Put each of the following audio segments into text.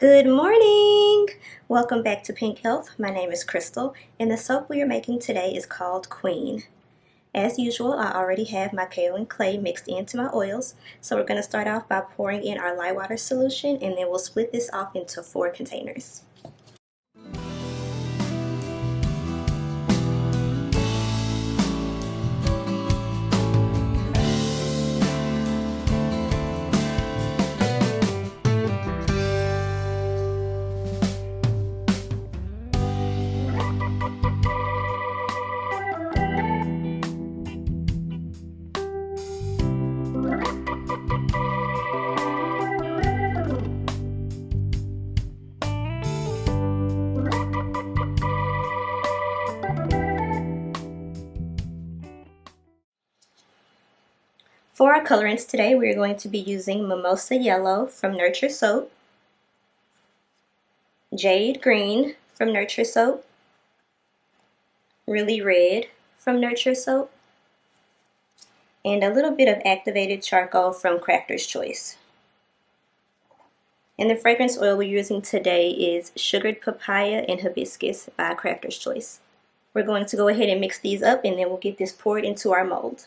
Good morning! Welcome back to Pienk Elf. My name is Crystal, and the soap we are making today is called Queen. As usual, I already have my kaolin clay mixed into my oils, so we're going to start off by pouring in our lye water solution, and then we'll split this off into 4 containers. For our colorants today, we are going to be using Mimosa Yellow from Nurture Soap, Jade Green from Nurture Soap, Really Red from Nurture Soap, and a little bit of activated charcoal from Crafter's Choice. And the fragrance oil we're using today is Sugared Papaya and Hibiscus by Crafter's Choice. We're going to go ahead and mix these up, and then we'll get this poured into our mold.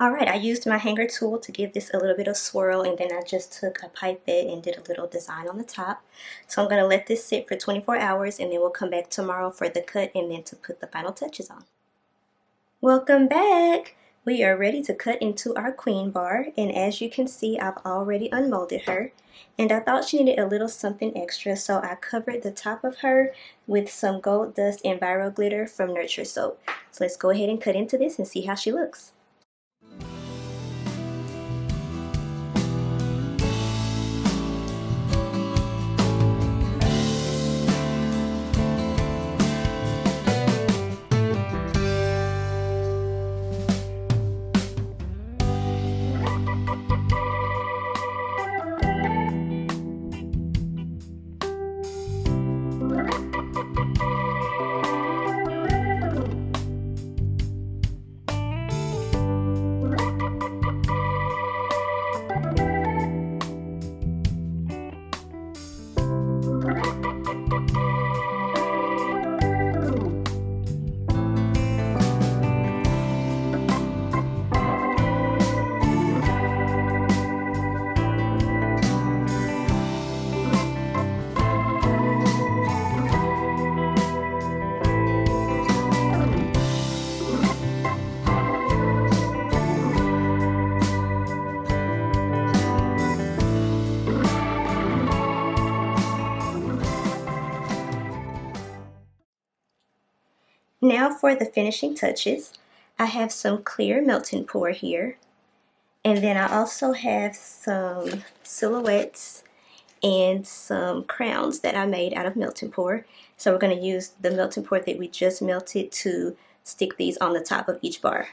Alright, I used my hanger tool to give this a little bit of swirl, and then I just took a pipette and did a little design on the top. So I'm going to let this sit for 24 hours, and then we'll come back tomorrow for the cut and then to put the final touches on. Welcome back! We are ready to cut into our queen bar, and as you can see, I've already unmolded her. And I thought she needed a little something extra, so I covered the top of her with some gold dust and viral glitter from Nurture Soap. So let's go ahead and cut into this and see how she looks. Now for the finishing touches. I have some clear melting pour here. And then I also have some silhouettes and some crowns that I made out of melting pour. So we're going to use the melting pour that we just melted to stick these on the top of each bar.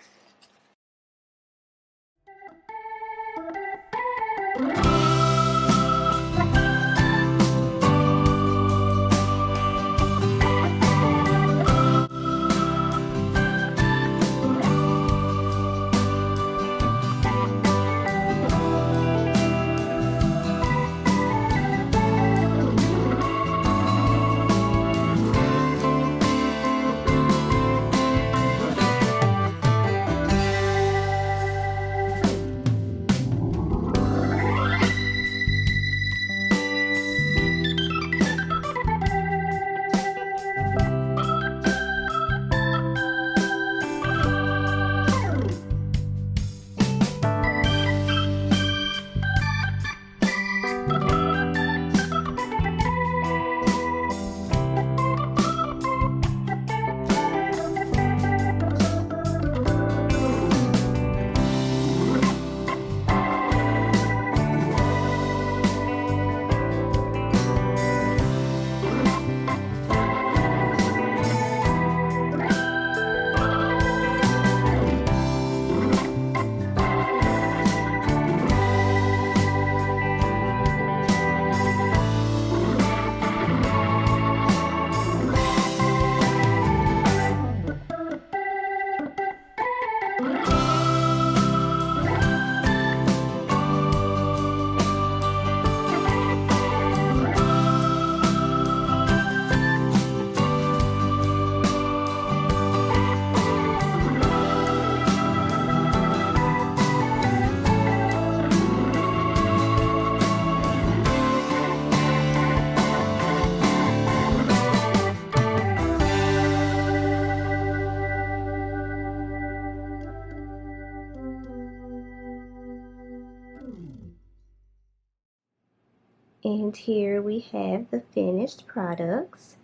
And here we have the finished products.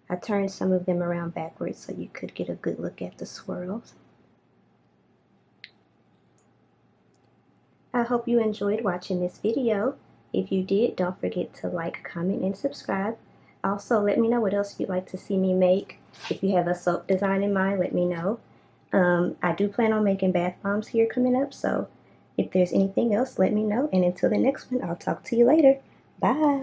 I turned some of them around backwards so you could get a good look at the swirls. I hope you enjoyed watching this video. If you did, don't forget to like, comment, and subscribe. Also, let me know what else you'd like to see me make. If you have a soap design in mind, let me know. I do plan on making bath bombs here coming up, so if there's anything else, let me know. And until the next one, I'll talk to you later. Bye.